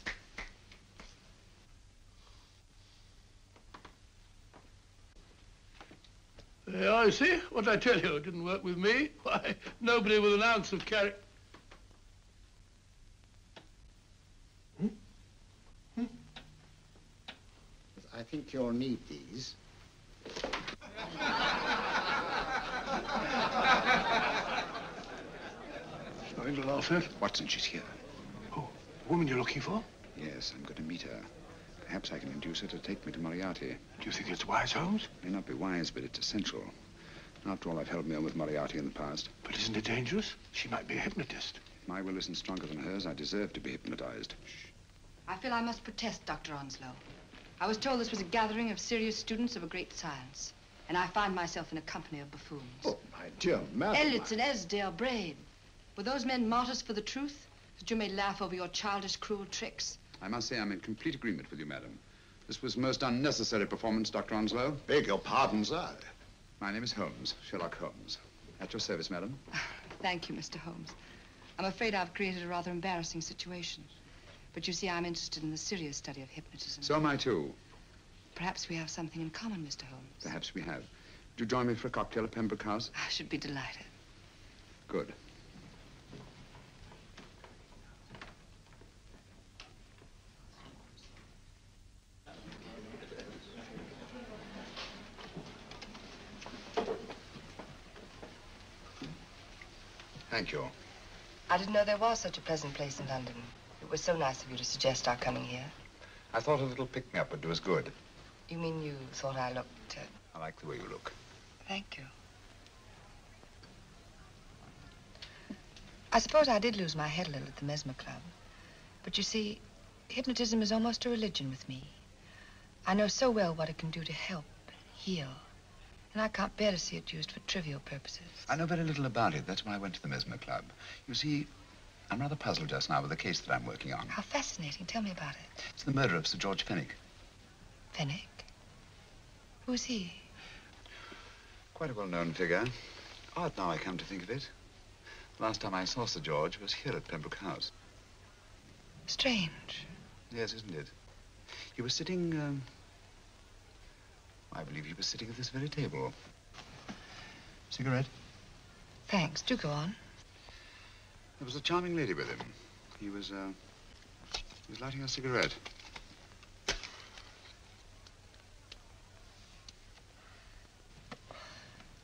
I see. What I tell you, it didn't work with me. Why, nobody with an ounce of character.
I think you'll need these.
Something to laugh at?
Watson, she's here.
Oh, the woman you're looking for?
Yes, I'm going to meet her. Perhaps I can induce her to take me to Moriarty.
Do you think it's wise, Holmes?
May not be wise, but it's essential. After all, I've held me on with Moriarty in the past.
But isn't it dangerous? She might be a hypnotist.
If my will isn't stronger than hers, I deserve to be hypnotized.
I feel I must protest, Dr. Onslow. I was told this was a gathering of serious students of a great science, and I find myself in a company of buffoons.
Oh, my dear madam.
Elliott's and Esdale Braid. Were those men martyrs for the truth? That you may laugh over your childish, cruel tricks?
I must say I'm in complete agreement with you, madam. This was most unnecessary performance, Dr. Onslow.
Beg your pardon, sir.
My name is Holmes, Sherlock Holmes. At your service, madam.
Thank you, Mr. Holmes. I'm afraid I've created a rather embarrassing situation. But you see, I'm interested in the serious study of hypnotism.
So am I, too.
Perhaps we have something in common, Mr. Holmes.
Perhaps we have. Would you join me for a cocktail at Pembroke House?
I should be delighted.
Good. Thank you.
I didn't know there was such a pleasant place in London. It was so nice of you to suggest our coming here.
I thought a little pick-me-up would do us good.
You mean you thought I looked...
I like the way you look.
Thank you. I suppose I did lose my head a little at the Mesmer Club. But you see, hypnotism is almost a religion with me. I know so well what it can do to help, heal. And I can't bear to see it used for trivial purposes.
I know very little about it. That's why I went to the Mesmer Club. You see, I'm rather puzzled just now with the case that I'm working on.
How fascinating. Tell me about it.
It's the murder of Sir George Fenwick.
Fenwick? Who's he?
Quite a well-known figure. Odd now I come to think of it. The last time I saw Sir George was here at Pembroke House.
Strange.
Yes, isn't it? He was sitting, I believe he was sitting at this very table. Cigarette?
Thanks. Do go on.
There was a charming lady with him. He was lighting a cigarette.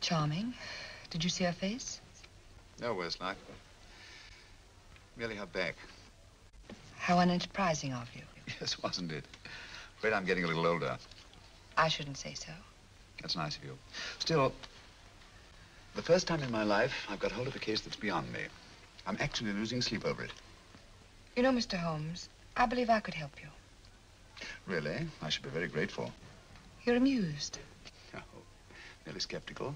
Charming. Did you see her face?
No worse like. Merely her back.
How unenterprising of you.
Yes, wasn't it? Afraid I'm getting a little older.
I shouldn't say so.
That's nice of you. Still, the first time in my life, I've got hold of a case that's beyond me. I'm actually losing sleep over it.
You know, Mr. Holmes, I believe I could help you.
Really? I should be very grateful.
You're amused.
Oh, merely skeptical.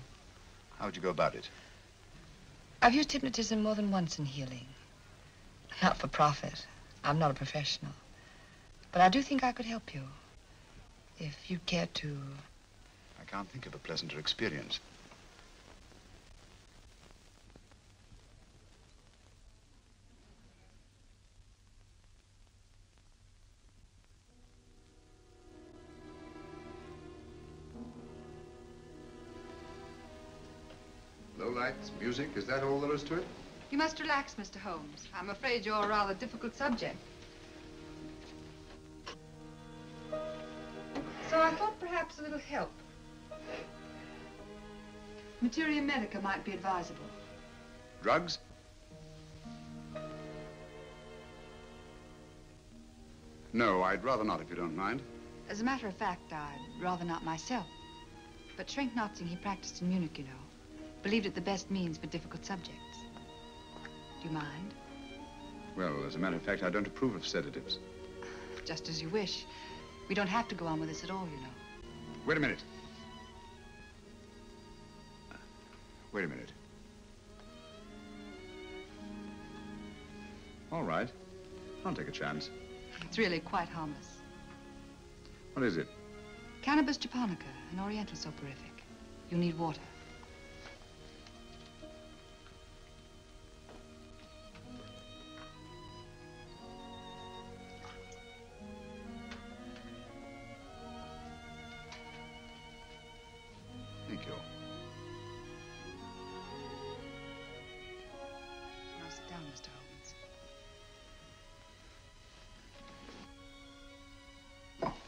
How would you go about it?
I've used hypnotism more than once in healing. Not for profit. I'm not a professional. But I do think I could help you. If you care to...
I can't think of a pleasanter experience.
Low lights, music, is that all there is to it?
You must relax, Mr. Holmes. I'm afraid you're a rather difficult subject. So I thought perhaps a little help.
Materia medica might be advisable.
Drugs? No, I'd rather not, if you don't mind.
As a matter of fact, I'd rather not myself. But Schrenk-Notzing, he practiced in Munich, you know. Believed it the best means for difficult subjects. Do you mind?
Well, as a matter of fact, I don't approve of sedatives.
Just as you wish. We don't have to go on with this at all, you know.
Wait a minute. Wait a minute. All right. I'll take a chance.
It's really quite harmless.
What is it?
Cannabis japonica, an oriental soporific. You'll need water.
Thank you.
Now sit down, Mr. Holmes.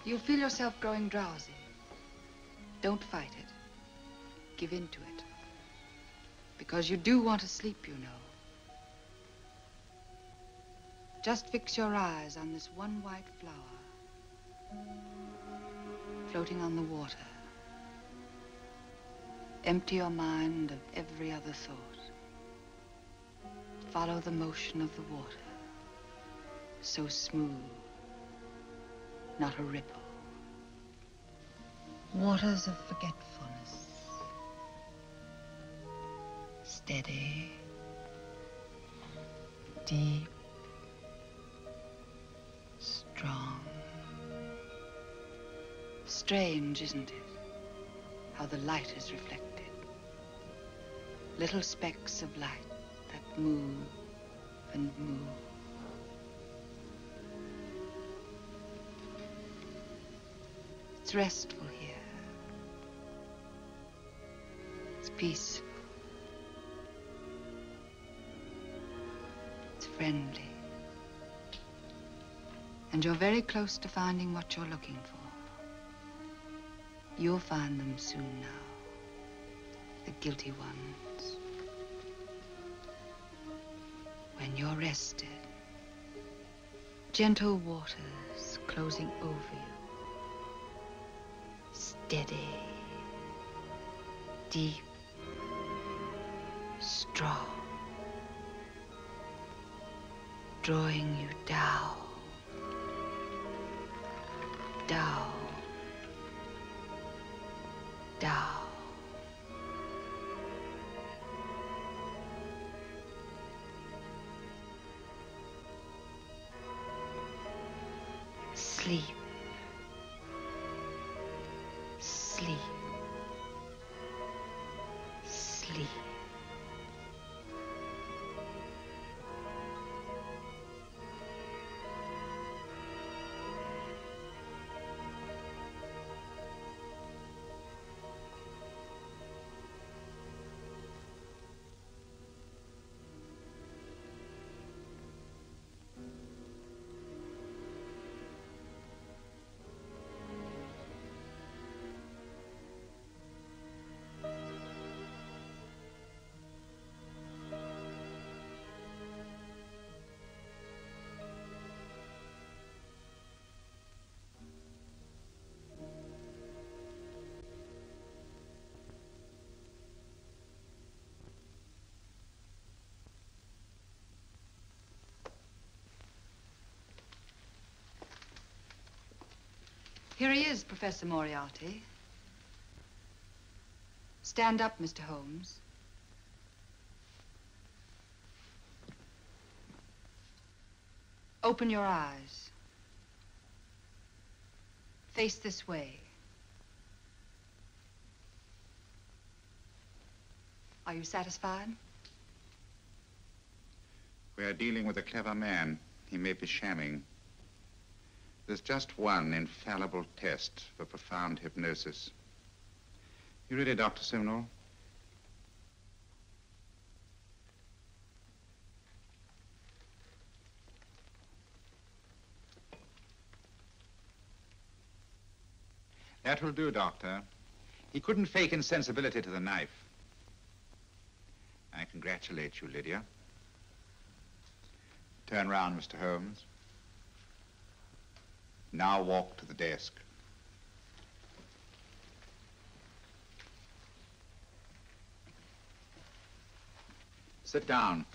You'll feel yourself growing drowsy. Don't fight it. Give in to it. Because you do want to sleep, you know. Just fix your eyes on this one white flower floating on the water. Empty your mind of every other thought. Follow the motion of the water. So smooth, not a ripple. Waters of forgetfulness. Steady, deep, strong. Strange, isn't it? How the light is reflected. Little specks of light that move and move. It's restful here. It's peaceful. It's friendly. And you're very close to finding what you're looking for. You'll find them soon now. The guilty ones. When you're rested, gentle waters closing over you. Steady, deep, strong. Drawing you down, down, down. Sleep. Sleep. Sleep. Here he is, Professor Moriarty. Stand up, Mr. Holmes. Open your eyes. Face this way. Are you satisfied?
We are dealing with a clever man. He may be shamming. There's just one infallible test for profound hypnosis. You ready, Dr. Simnel? That will do, Doctor. He couldn't fake insensibility to the knife. I congratulate you, Lydia. Turn round, Mr. Holmes. Now walk to the desk. Sit down.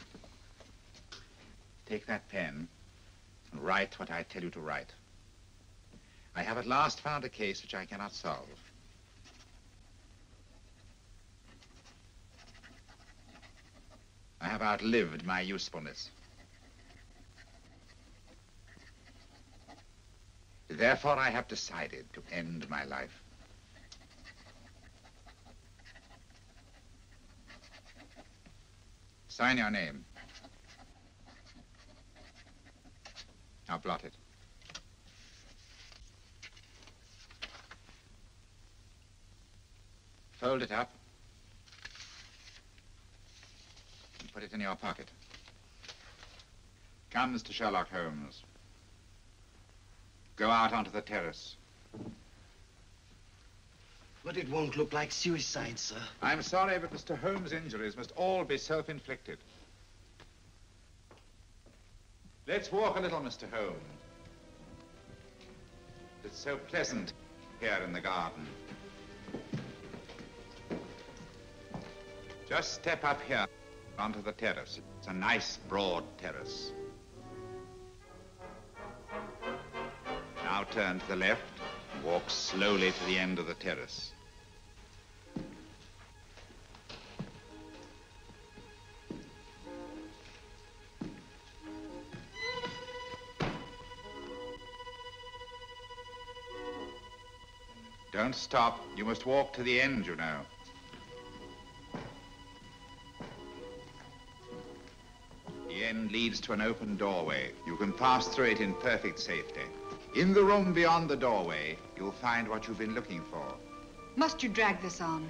Take that pen and write what I tell you to write. I have at last found a case which I cannot solve. I have outlived my usefulness. Therefore, I have decided to end my life. Sign your name. Now blot it. Fold it up. And put it in your pocket. Come, Mr. Sherlock Holmes. Go out onto the terrace.
But it won't look like suicide, sir.
I'm sorry, but Mr. Holmes' injuries must all be self-inflicted. Let's walk a little, Mr. Holmes. It's so pleasant here in the garden. Just step up here onto the terrace. It's a nice, broad terrace. Now turn to the left and walk slowly to the end of the terrace. Don't stop. You must walk to the end, you know. The end leads to an open doorway. You can pass through it in perfect safety. In the room beyond the doorway, you'll find what you've been looking for.
Must you drag this on?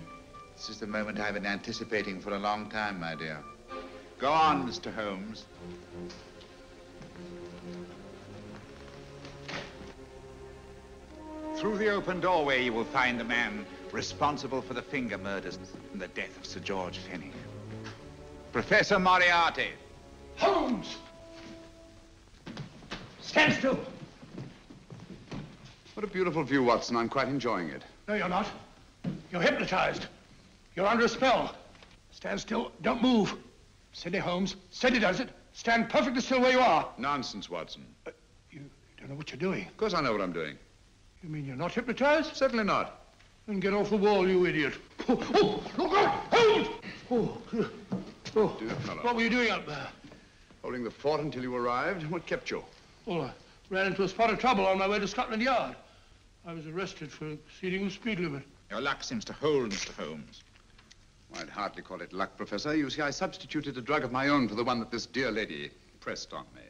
This is the moment I've been anticipating for a long time, my dear. Go on, Mr. Holmes. Through the open doorway, you will find the man responsible for the finger murders and the death of Sir George Fenwick. Professor Moriarty.
Holmes! Stand still.
What a beautiful view, Watson. I'm quite enjoying it.
No, you're not. You're hypnotized. You're under a spell. Stand still. Don't move. Steady, Holmes. Steady does it. Stand perfectly still where you are.
Nonsense, Watson.
You don't know what you're doing.
Of course I know what I'm doing.
You mean you're not hypnotized?
Certainly not.
Then get off the wall, you idiot. Oh, look out! Holmes! Oh,
Dear fellow.
What were you doing up there?
Holding the fort until you arrived. What kept you?
Well, I ran into a spot of trouble on my way to Scotland Yard. I was arrested for exceeding the speed limit.
Your luck seems to hold, Mr. Holmes.
I'd hardly call it luck, Professor. You see, I substituted a drug of my own for the one that this dear lady pressed on me.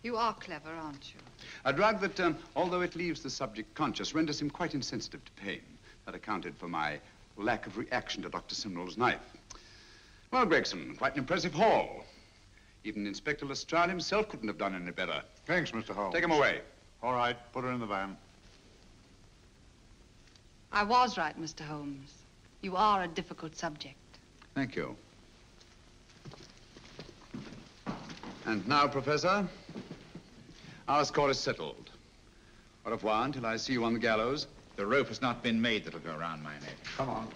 You are clever, aren't you?
A drug that, although it leaves the subject conscious, renders him quite insensitive to pain. That accounted for my lack of reaction to Dr. Simnel's knife. Well, Gregson, quite an impressive haul. Even Inspector Lestrade himself couldn't have done any better.
Thanks, Mr. Holmes.
Take him away.
All right, put her in the van.
I was right, Mr. Holmes. You are a difficult subject.
Thank you. And now, Professor, our score is settled. Au revoir until I see you on the gallows.
The rope has not been made that'll go around my neck.
Come on.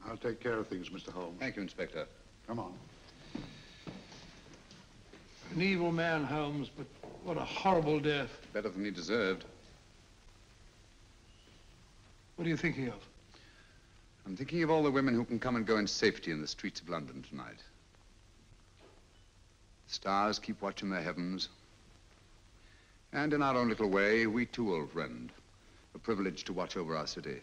I'll take care of things, Mr. Holmes.
Thank you, Inspector.
Come on.
An evil man, Holmes, but what a horrible death.
Better than he deserved.
What are you thinking of?
I'm thinking of all the women who can come and go in safety in the streets of London tonight. The stars keep watch in the heavens. And in our own little way, we too, old friend, are privileged to watch over our city.